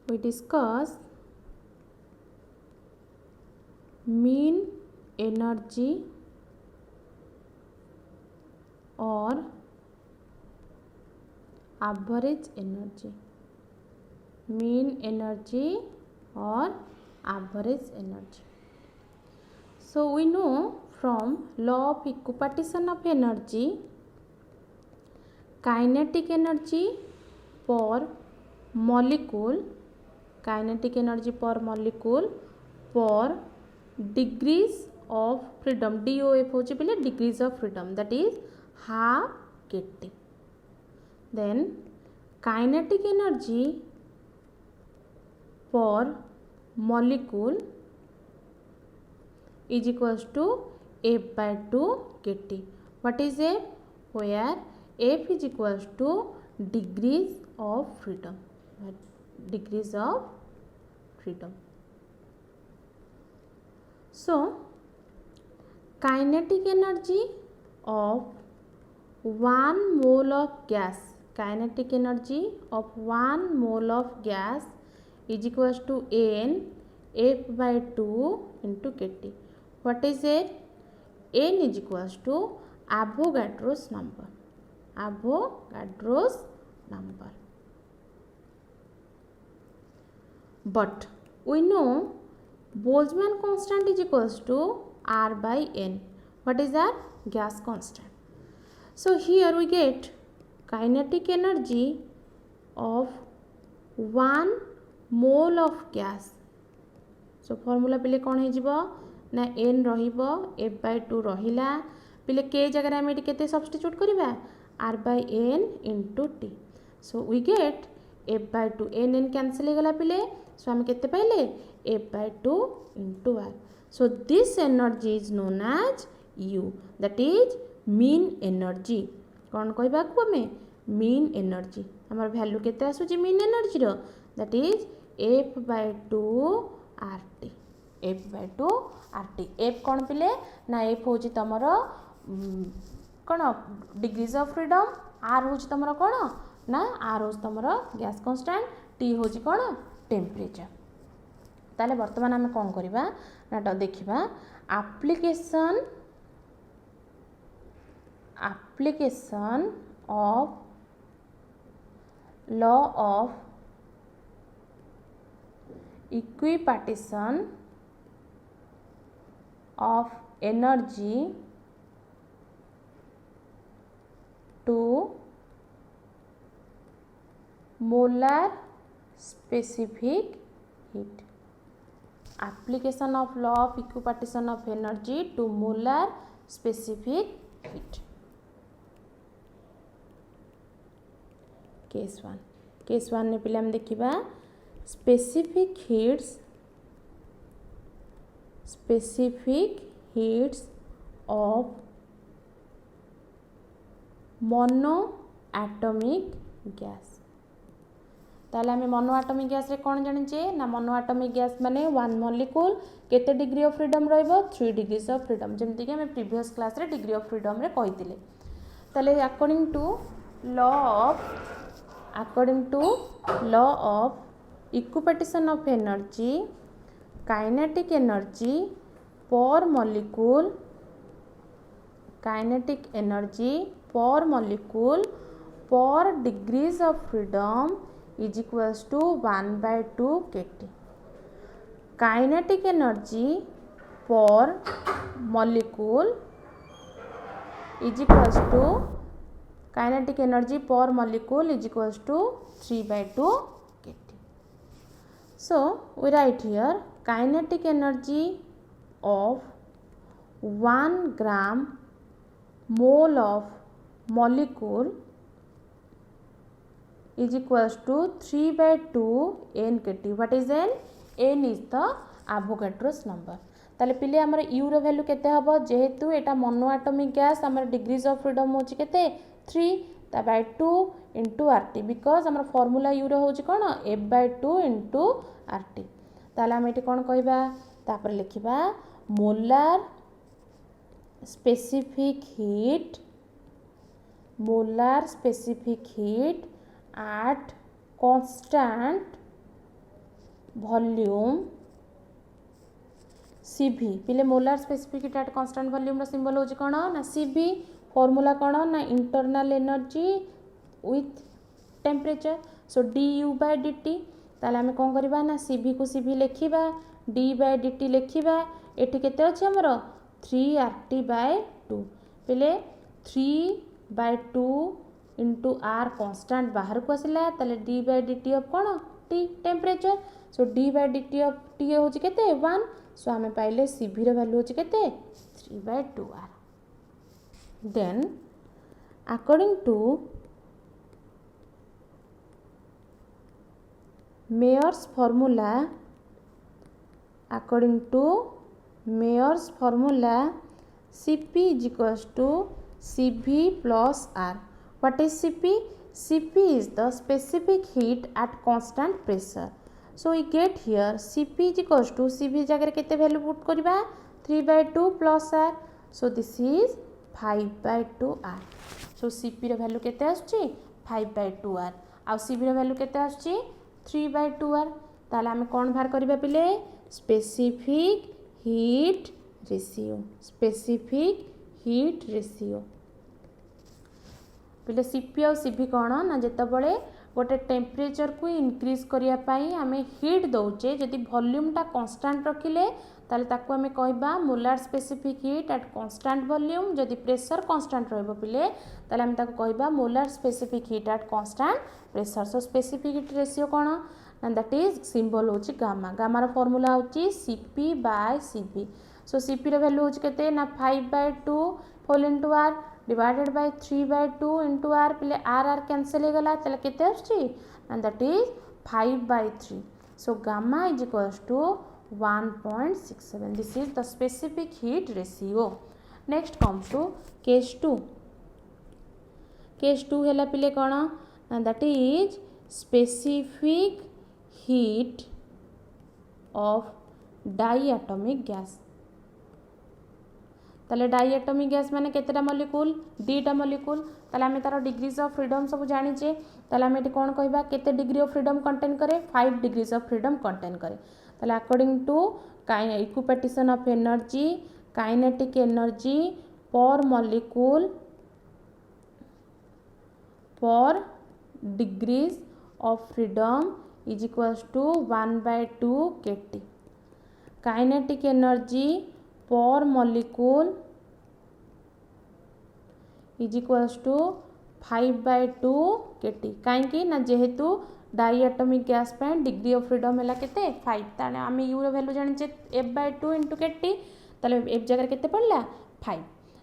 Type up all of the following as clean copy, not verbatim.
we discuss mean energy or average energy. Mean energy or average energy. So we know from law of equipartition of energy, kinetic energy per molecule, kinetic energy per molecule per degrees of freedom, DOF होची बोले degrees of freedom, that is half kT. Then kinetic energy per molecule is equals to F by 2 kT. What is F? Where F is equals to degrees of freedom. Degrees of freedom. So kinetic energy of 1 mole of gas, kinetic energy of 1 mole of gas is equals to N F by 2 into kT. What is it? N is equals to Avogadro's number. Avogadro's number. But we know Boltzmann constant is equals to R by N. What is that? Gas constant. So here we get kinetic energy of 1 mole of gas. So formula पिले कौन है जीवो ना n रहिबो f by 2 रहिला पिले k जगह में केते सब्स्टिट्यूट करिबा r by n into t. So we get f by 2 n cancel हो गला पिले. So हम केते पाइले f by 2 into r. So this energy is known as U, that is mean energy. कौन कहबा को हमें mean energy. हमर वैल्यू केते आसुची mean energy row, that is f by 2 RT. f by 2 RT. f कौन पिले ना f होची तमर कौन डिग्रीज ऑफ फ्रीडम, r होची तमर कौन ना r होची तमर गैस कांस्टेंट, t होची कौन टेम्परेचर. ताले वर्तमान आम कौन करबा ना देखिबा application of law of equipartition of energy to molar specific heat. Application of law of equipartition of energy to molar specific heat. Case 1. Case 1 ने पहले हम देखिबा specific heats of monoatomic gas. ताले हमें मोनोएटॉमिक गैस रे कौन जानिचे ना monoatomic gas माने 1 मॉलिक्यूल केते डिग्री ऑफ फ्रीडम रहइबो 3 डिग्रीज ऑफ फ्रीडम, जेमति कि हमें प्रीवियस क्लास रे डिग्री ऑफ फ्रीडम रे कहितिले. ताले according to law of equipartition of energy, kinetic energy per molecule per degrees of freedom is equals to 1 by 2 kT. Kinetic energy per molecule is equals to 3 by 2 kT. So we write here kinetic energy of 1 gram mole of molecule is equals to 3 by 2 n kT. What is n? n is the Avogadro's number. ताले पिले हमर u रो value केते हबो जेहेतु एटा monoatomic gas हमर degrees of freedom होची केते 3 ता बाय 2 into RT, बिकॉज हमर फार्मूला u रो होची कोन f by 2 into RT. ताले हम एटी कोन कहबा तापर लिखिबा molar specific heat at constant volume CV पिले molar specific heat at constant volume रो सिंबल होची कोन ना CV फॉर्मूला कोन ना internal energy with temperature so du/dt ताले आमे कोन करबा ना CV को CV लिखिबा d/dt लिखिबा एठी केते अछि हमर 3RT/2 पिले 3/2 इंटू r कांस्टेंट बाहर को आसिला ताले d/dt of cone t temperature so d/dt of t होची केते 1 सो आमे पाइले CV रो वैल्यू होची केते 3/2r then according to Mayer's formula Cp is equals to Cv plus R. What is Cp? Cp is the specific heat at constant pressure. So we get here Cp is equals to Cv जगह केते value put करबा 3/2 plus R. So this is 5/2R. So Cp रो value केते आछी 5/2R आ Cv रो value केते आछी 3/2R ताले आमे कोन बाहर करबा पिले स्पेसिफिक हीट रेशियो पिले Cp और Cv कोन ना जेतबळे गोटे टेम्परेचर को इंक्रीज करिया पाई आमे हीट दउचे जदि वॉल्यूम टा कांस्टेंट रखिले ताले ताको आमे कहबा molar specific heat at constant volume जदि प्रेशर कांस्टेंट रहबो पिले ताले आमे ताको कहबा molar specific heat at constant pressure so specific heat ratio cone and that is symbol होची गामा रो फार्मूला होची Cp/Cv सो Cp रो वैल्यू होची केते ना 5/2 whole into r divided by 3/2 into r पिले r कैंसिल हो गला तले केते आछी and that is 5/3 so gamma is equals to 1.67 this is the specific heat ratio next comes to case 2 हैला पिले कोन and that is specific heat of diatomic gas ताले diatomic gas माने केतेटा मॉलिक्यूल दीटा मॉलिक्यूल ताले हमें तार डिग्रीज ऑफ फ्रीडम सब जानिचे ताले हमें कोन कहबा केते डिग्री ऑफ फ्रीडम कंटेन करे 5 डिग्रीज ऑफ फ्रीडम कंटेन करे ताले according to equipartition of energy kinetic energy per molecule per degrees of freedom is equals to 1/2 kT kinetic energy per molecule is equals to 5/2 kT काहेकि ना जेहेतु diatomic gas पे degree of freedom हैला केते 5 ताने आमे u रो value जानिचे f/2 * kT ताले f जगह केते पड़ला 5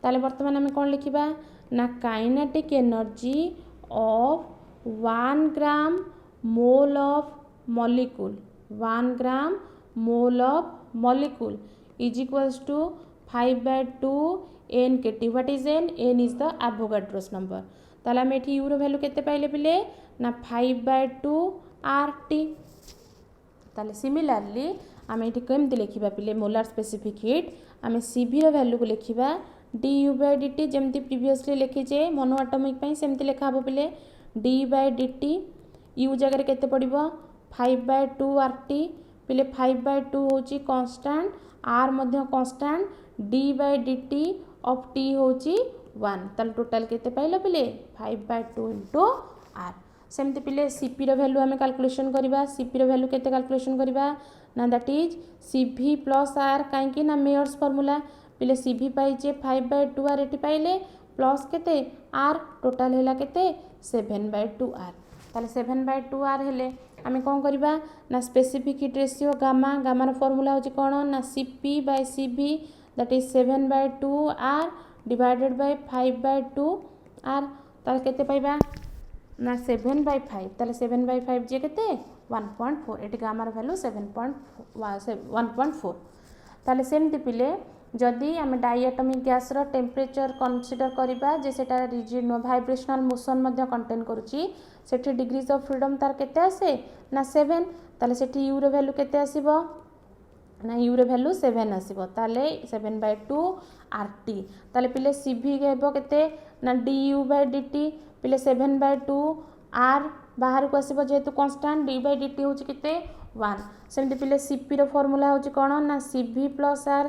ताले वर्तमान आमे कोन लिखिबा ना kinetic energy of 1 gram mole of molecule 1 gram mole of molecule is equals to 5/2 n kT what is n is the Avogadro's number ताले हम एठी u रो वैल्यू केते पाइले पिले ना 5/2 RT ताले सिमिलरली हम एठी केमति लिखिबा पिले मोलार स्पेसिफिक हीट हम Cv रो वैल्यू को लिखिबा du/dt जेमति प्रीवियसली लिखिजे मोनो एटॉमिक पई सेमति लिखा हबो पिले d/dt u जगह रे केते पडिबो 5/2 RT पिले 5/2 होची कांस्टेंट r मध्ये कांस्टेंट d/dt ऑफ t होची 1 तल टोटल केते पाइलो पिले 5/2 * r सेमते पिले Cp रो वैल्यू हमें कैलकुलेशन करबा Cp रो वैल्यू केते कैलकुलेशन करबा ना दैट इज Cv + r काहे कि ना मेयर्स फार्मूला पिले Cv पाइचे 5/2 r एटी पाइले प्लस केते r टोटल हैला केते 7/2 r ताले 7/2 r हेले आमे कोन करबा ना स्पेसिफिक हीट रेशियो गामा रो फार्मूला होची कोन ना Cp/Cv that is 7/2 r divided bye 5/2 r ताले केते पाइबा ना 7/5 ताले 7/5 जे केते 1.4 एटी गामा रो वैल्यू 1.4 ताले सेमति पिले जदि आमे डाइएटॉमिक गैस रो टेम्परेचर कंसीडर करिबा जे सेटा रिजिड नो वाइब्रेशनल मोशन मध्ये कंटेन करूची सेठी डिग्रीज ऑफ फ्रीडम तार केते आसे ना 7 ताले सेठी u रो वैल्यू केते आसीबो ना u रो वैल्यू 7 आसीबो ताले 7/2 RT ताले पिले Cv हेबो केते ना du/dt पिले 7/2 r बाहर को आसो जेहेतु कन्स्टाट डी बाई डी टी हूँ के 1 सेमती पिले सीपी फर्मूला हूँ कौन ना सीभी प्लस आर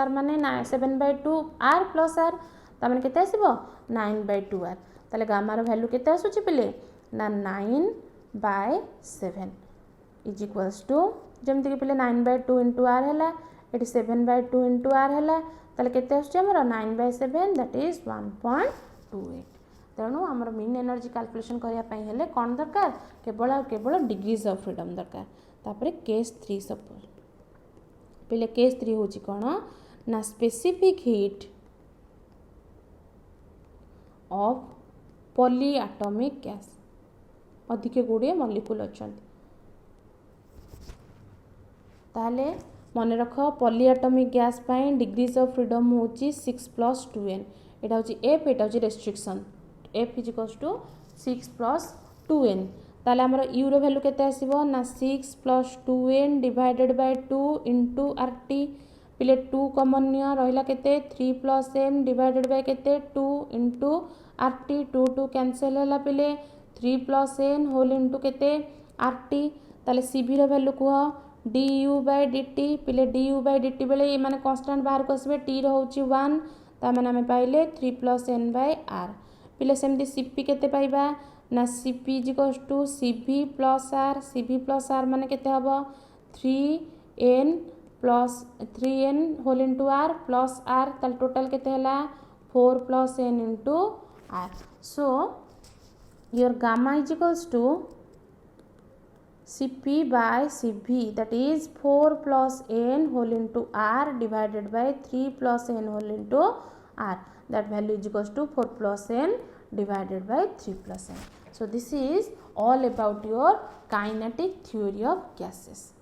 माने 7/2 आर प्लस आर तमें के आसो 9/2 आर ताले गामार भैल्यू के आसूँ पिले ना 9/7 इज इक्वल्स टू जमती कि पिले 9/2 इंटू आर है ये 7/2 इंटू आर है ताले केते आसूँ आमर 9/7 दैट इज 1.28 तेणु आमर मीन एनर्जी कैलकुलेशन करने कौन दरकार केवल केवल डिग्रीज ऑफ फ्रीडम दरकार तापर केस 3 सपोज पिले केस 3 हूँ कौन ना specific heat of polyatomic gas अधिक गुड़े मॉलिक्यूल अच्छा ताले मन रख polyatomic gas degrees of freedom हूँ 6+2n यहाँ हूँ एफ यहाँ हूँ restriction F is equals to 6+2n ताले आमर यू रो वैल्यू केते आसीबो ना 6+2n divided by 2 into R T पिले 2 कॉमन नियो रहिला केते 3+n डिवाइडेड बाय केते 2 इंटू आर टी 2 कैंसिल होला पिले 3+n होल इंटू केते आर टी ताले सीभी रो वैल्यू कुह du बाय dt पिले du बाय dt बेले ये माने कांस्टेंट बाहर को आसबे t रो होची 1 ता माने हमें पाइले 3+n बाय r पिले सेमती cp केते पाइबा ना cp is equals to cv plus r माने केते हबो 3n whole into r plus r ताल टोटल केते हला 4+n into r so your gamma is equals to Cp by Cv that is 4+n whole into r divided by 3+n whole into r that value is equals to 4+n divided by 3+n. So this is all about your kinetic theory of gases.